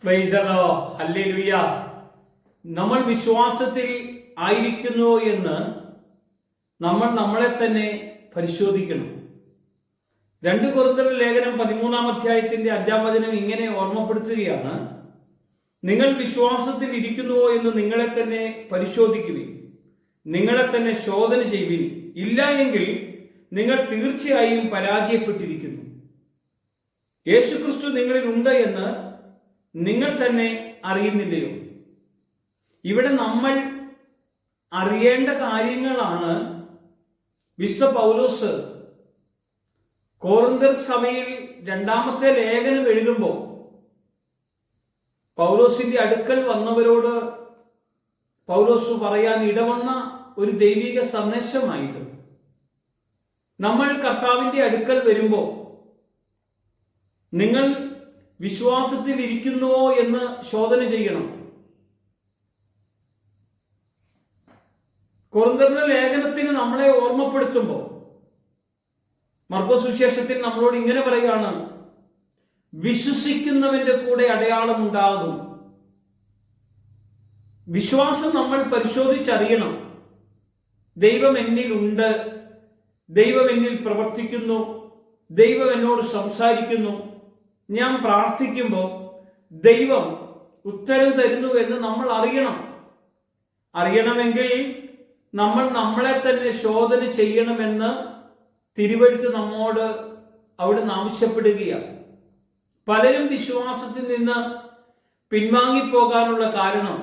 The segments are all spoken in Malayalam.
Praise the Lord, hallelujah. നമ്മൾ വിശ്വാസത്തിൽ ആയിരിക്കുന്നു എന്ന് നമ്മൾ നമ്മളെ തന്നെ പരിശോധിക്കണം. 2 കൊരിന്ത്യർ ലേഖനം 13-ാം അധ്യായത്തിന്റെ 5-ാം വചനം ഇങ്ങനെ ഓർമ്മപ്പെടുത്തുകയാണ്: നിങ്ങൾ വിശ്വാസത്തിൽ ഇരിക്കുന്നുവോ എന്ന് നിങ്ങളെ തന്നെ പരിശോധിക്കുവിൻ, നിങ്ങളെ തന്നെ ശോധന ചെയ്യുവിൻ, ഇല്ല എങ്കിൽ നിങ്ങൾ തീർച്ചയായും പരാജയപ്പെട്ടിരിക്കുന്നു. യേശുക്രിസ്തു നിങ്ങളിൽ ഉണ്ട് എന്ന് നിങ്ങൾ തന്നെ അറിയുന്നില്ലയോ? ഇവിടെ നമ്മൾ അറിയേണ്ട കാര്യങ്ങളാണ് വിശുദ്ധ പൗലോസ് കൊരിന്ത്യർ സഭയിൽ 2-ാമത്തെ ലേഖനം എഴുതുമ്പോൾ പൗലോസിന്റെ അടുക്കൽ വന്നവരോട് പൗലോസ് പറയാൻ ഇടവന്ന ഒരു ദൈവിക സന്ദേശമായത്. നമ്മൾ കർത്താവിന്റെ അടുക്കൽ വരുമ്പോൾ നിങ്ങൾ വിശ്വാസത്തിൽ ഇരിക്കുന്നുവോ എന്ന് ശോധന ചെയ്യണം. കൊരിന്ത്യരുടെ ലേഖനത്തിന് നമ്മളെ ഓർമ്മപ്പെടുത്തുമ്പോൾ മർക്കോസ് സുവിശേഷത്തിൽ നമ്മളോട് ഇങ്ങനെ പറയുകയാണ്: വിശ്വസിക്കുന്നവന്റെ കൂടെ അടയാളം ഉണ്ടാകും. വിശ്വാസം നമ്മൾ പരിശോധിച്ചറിയണം. ദൈവം എന്നിൽ ഉണ്ട്, ദൈവം എന്നിൽ പ്രവർത്തിക്കുന്നു, ദൈവം എന്നോട് സംസാരിക്കുന്നു, ഞാൻ പ്രാർത്ഥിക്കുമ്പോൾ ദൈവം ഉത്തരം തരുന്നു എന്ന് നമ്മൾ അറിയണം. അറിയണമെങ്കിൽ നമ്മൾ നമ്മളെ തന്നെ ശോധന ചെയ്യണമെന്ന് തിരുവെഴുത്ത് നമ്മോട് അവിടുന്ന് ആവശ്യപ്പെടുകയാണ്. പലരും വിശ്വാസത്തിൽ നിന്ന് പിൻവാങ്ങിപ്പോകാനുള്ള കാരണം,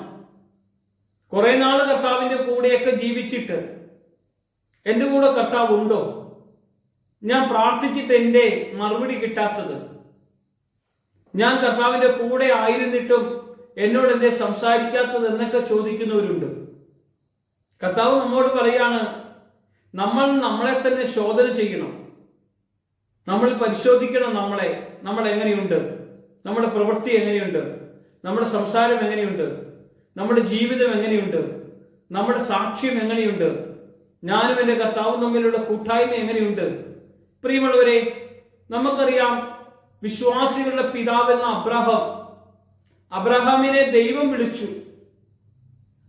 കുറെ നാള് കർത്താവിന്റെ കൂടെയൊക്കെ ജീവിച്ചിട്ട് എൻ്റെ കൂടെ കർത്താവ് ഉണ്ടോ, ഞാൻ പ്രാർത്ഥിച്ചിട്ട് എൻ്റെ മറുപടി കിട്ടാത്തത്, ഞാൻ കർത്താവിന്റെ കൂടെ ആയിരുന്നിട്ടും എന്നോട് എന്തേ സംസാരിക്കാത്തത് എന്നൊക്കെ ചോദിക്കുന്നവരുണ്ട്. കർത്താവ് നമ്മോട് പറയാണ്, നമ്മൾ നമ്മളെ തന്നെ ശോധന ചെയ്യണം. നമ്മൾ പരിശോധിക്കണം നമ്മൾ എങ്ങനെയുണ്ട്, നമ്മുടെ പ്രവൃത്തി എങ്ങനെയുണ്ട്, നമ്മുടെ സംസാരം എങ്ങനെയുണ്ട്, നമ്മുടെ ജീവിതം എങ്ങനെയുണ്ട്, നമ്മുടെ സാക്ഷ്യം എങ്ങനെയുണ്ട്, ഞാനും എൻ്റെ കർത്താവും തമ്മിലുള്ള കൂട്ടായ്മ എങ്ങനെയുണ്ട്. പ്രിയമുള്ളവരെ, നമുക്കറിയാം വിശ്വാസികളുടെ പിതാവെന്ന അബ്രഹാമിനെ ദൈവം വിളിച്ചു.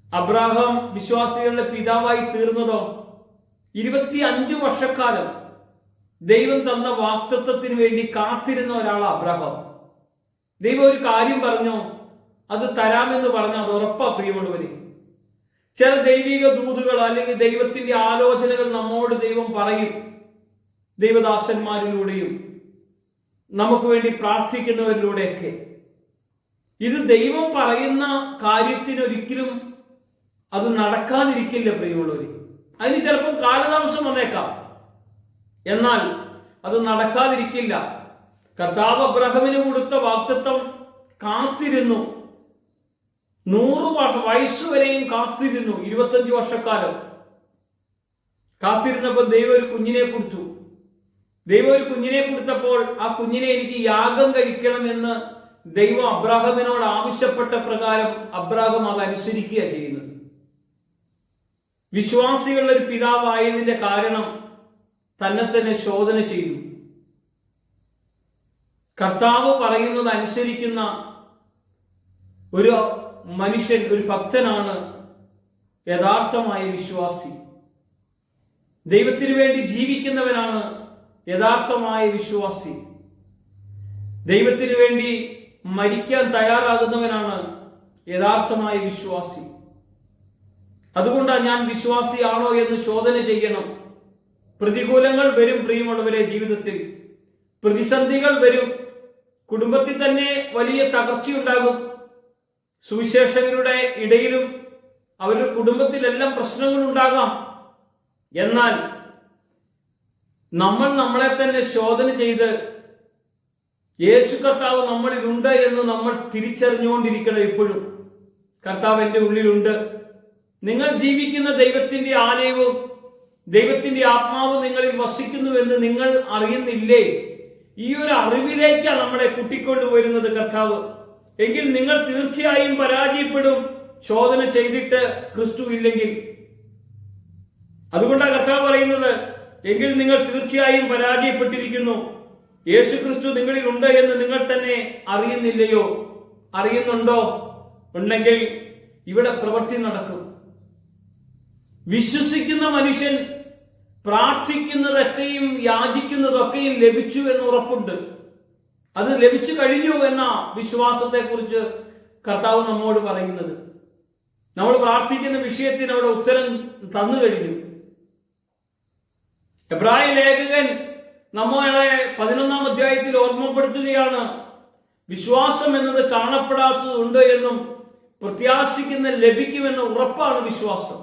അബ്രഹാം വിശ്വാസികളുടെ പിതാവായി തീർന്നതോ 25 വർഷക്കാലം ദൈവം തന്ന വാഗ്ദത്തത്തിന് വേണ്ടി കാത്തിരുന്ന ഒരാളാണ് അബ്രഹാം. ദൈവം ഒരു കാര്യം പറഞ്ഞു, അത് തരാമെന്ന് പറഞ്ഞു, അത് ഉറപ്പാ. പ്രിയമുള്ളവരെ, ചില ദൈവിക ദൂതുകൾ അല്ലെങ്കിൽ ദൈവത്തിന്റെ ആലോചനകൾ നമ്മോട് ദൈവം പറയും. ദൈവദാസന്മാരിലൂടെയും നമുക്ക് വേണ്ടി പ്രാർത്ഥിക്കുന്നവരിലൂടെയൊക്കെ ഇത് ദൈവം പറയുന്ന കാര്യത്തിനൊരിക്കലും അത് നടക്കാതിരിക്കില്ല. പ്രിയമുള്ളവരെ, അതിന് ചിലപ്പോൾ കാലതാമസം വന്നേക്കാം, എന്നാൽ അത് നടക്കാതിരിക്കില്ല. കർത്താവ് അബ്രഹാമിന് കൊടുത്ത വാഗ്ദത്തം കാത്തിരുന്നു. 100 വയസ്സുവരെയും കാത്തിരുന്നു. 25 വർഷക്കാലം കാത്തിരുന്നപ്പോൾ ദൈവം ഒരു കുഞ്ഞിനെ കൊടുത്തു. ദൈവം ഒരു കുഞ്ഞിനെ കൊടുത്തപ്പോൾ ആ കുഞ്ഞിനെ എനിക്ക് യാഗം കഴിക്കണമെന്ന് ദൈവം അബ്രാഹമിനോട് ആവശ്യപ്പെട്ട പ്രകാരം അബ്രാഹം അത് അനുസരിക്കുക ചെയ്യുന്നത്. വിശ്വാസികളുടെ ഒരു പിതാവായതിന്റെ കാരണം തന്നെ തന്നെ ശോധന ചെയ്തു. കർത്താവ് പറയുന്നത് അനുസരിക്കുന്ന ഒരു മനുഷ്യൻ, ഒരു ഭക്തനാണ് യഥാർത്ഥമായ വിശ്വാസി. ദൈവത്തിന് വേണ്ടി ജീവിക്കുന്നവനാണ് യഥാർത്ഥമായ വിശ്വാസി. ദൈവത്തിന് വേണ്ടി മരിക്കാൻ തയ്യാറാകുന്നവനാണ് യഥാർത്ഥമായ വിശ്വാസി. അതുകൊണ്ടാണ് ഞാൻ വിശ്വാസിയാണോ എന്ന് ശോധന ചെയ്യണം. പ്രതികൂലങ്ങൾ വരും പ്രിയമുള്ളവരെ, ജീവിതത്തിൽ പ്രതിസന്ധികൾ വരും. കുടുംബത്തിൽ തന്നെ വലിയ തകർച്ചയുണ്ടാകും. സുവിശേഷകരുടെ ഇടയിലും അവരുടെ കുടുംബത്തിലെല്ലാം പ്രശ്നങ്ങൾ ഉണ്ടാകാം. എന്നാൽ നമ്മൾ നമ്മളെ തന്നെ ശോധന ചെയ്ത് യേശു കർത്താവ് നമ്മളിൽ ഉണ്ട് എന്ന് നമ്മൾ തിരിച്ചറിഞ്ഞുകൊണ്ടിരിക്കണം. എപ്പോഴും കർത്താവ് എൻ്റെ ഉള്ളിലുണ്ട്. നിങ്ങൾ ജീവിക്കുന്ന ദൈവത്തിന്റെ ആലയവും ദൈവത്തിന്റെ ആത്മാവും നിങ്ങളിൽ വസിക്കുന്നുവെന്ന് നിങ്ങൾ അറിയുന്നില്ലേ? ഈ ഒരു അറിവിലേക്കാണ് നമ്മളെ കൂട്ടിക്കൊണ്ടുവരുന്നത് കർത്താവ്. എങ്കിൽ നിങ്ങൾ തീർച്ചയായും പരാജയപ്പെടും, ശോധന ചെയ്തിട്ട് ക്രിസ്തു ഇല്ലെങ്കിൽ. അതുകൊണ്ടാണ് കർത്താവ് പറയുന്നത്, എങ്കിൽ നിങ്ങൾ തീർച്ചയായും പരാജയപ്പെട്ടിരിക്കുന്നു. യേശു ക്രിസ്തു നിങ്ങളിൽ ഉണ്ട് എന്ന് നിങ്ങൾ തന്നെ അറിയുന്നില്ലയോ? അറിയുന്നുണ്ടോ? ഉണ്ടെങ്കിൽ ഇവിടെ പ്രവൃത്തി നടക്കും. വിശ്വസിക്കുന്ന മനുഷ്യൻ പ്രാർത്ഥിക്കുന്നതൊക്കെയും യാചിക്കുന്നതൊക്കെയും ലഭിച്ചു എന്ന് ഉറപ്പുണ്ട്. അത് ലഭിച്ചു കഴിഞ്ഞു എന്ന വിശ്വാസത്തെ കുറിച്ച് കർത്താവ് നമ്മോട് പറയുന്നത്. നമ്മൾ പ്രാർത്ഥിക്കുന്ന വിഷയത്തിന് അവിടെ ഉത്തരം തന്നു കഴിഞ്ഞു. എബ്രായ ലേഖകൻ നമ്മളെ 11-ാം അധ്യായത്തിൽ ഓർമ്മപ്പെടുത്തുകയാണ്, വിശ്വാസം എന്നത് കാണപ്പെടാത്തതുണ്ട് എന്നും പ്രത്യാശിക്കുന്ന ലഭിക്കുമെന്ന ഉറപ്പാണ് വിശ്വാസം.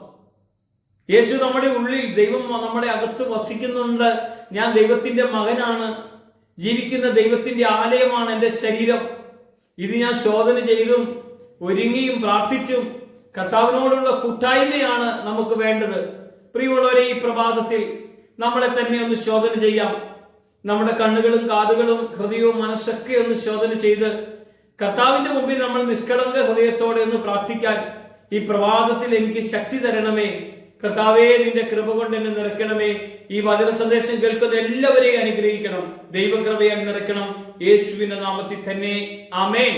യേശു നമ്മുടെ ഉള്ളിൽ, ദൈവം നമ്മുടെ അകത്ത് വസിക്കുന്നുണ്ട്. ഞാൻ ദൈവത്തിന്റെ മകനാണ്, ജീവിക്കുന്ന ദൈവത്തിന്റെ ആലയമാണ് എൻ്റെ ശരീരം. ഇത് ഞാൻ ശോധന ചെയ്തും ഒരുങ്ങിയും പ്രാർത്ഥിച്ചും കർത്താവിനോടുള്ള കൂട്ടായ്മയാണ് നമുക്ക് വേണ്ടത്. പ്രിയമുള്ളവരെ, ഈ പ്രഭാതത്തിൽ നമ്മളെ തന്നെ ഒന്ന് ശോധന ചെയ്യാം. നമ്മുടെ കണ്ണുകളും കാതുകളും ഹൃദയവും മനസ്സൊക്കെ ഒന്ന് ശോധന ചെയ്ത് കർത്താവിന്റെ മുമ്പിൽ നമ്മൾ നിഷ്കളങ്ക ഹൃദയത്തോടെ ഒന്ന് പ്രാർത്ഥിക്കാൻ ഈ പ്രഭാതത്തിൽ എനിക്ക് ശക്തി തരണമേ. കർത്താവേ, നിന്റെ കൃപ കൊണ്ട് എന്നെ നിറയ്ക്കണമേ. ഈ വചന സന്ദേശം കേൾക്കുന്ന എല്ലാവരെയും അനുഗ്രഹിക്കണം. ദൈവകൃപയാൽ നിറയ്ക്കണം. യേശുവിന്റെ നാമത്തിൽ തന്നെ ആമേൻ.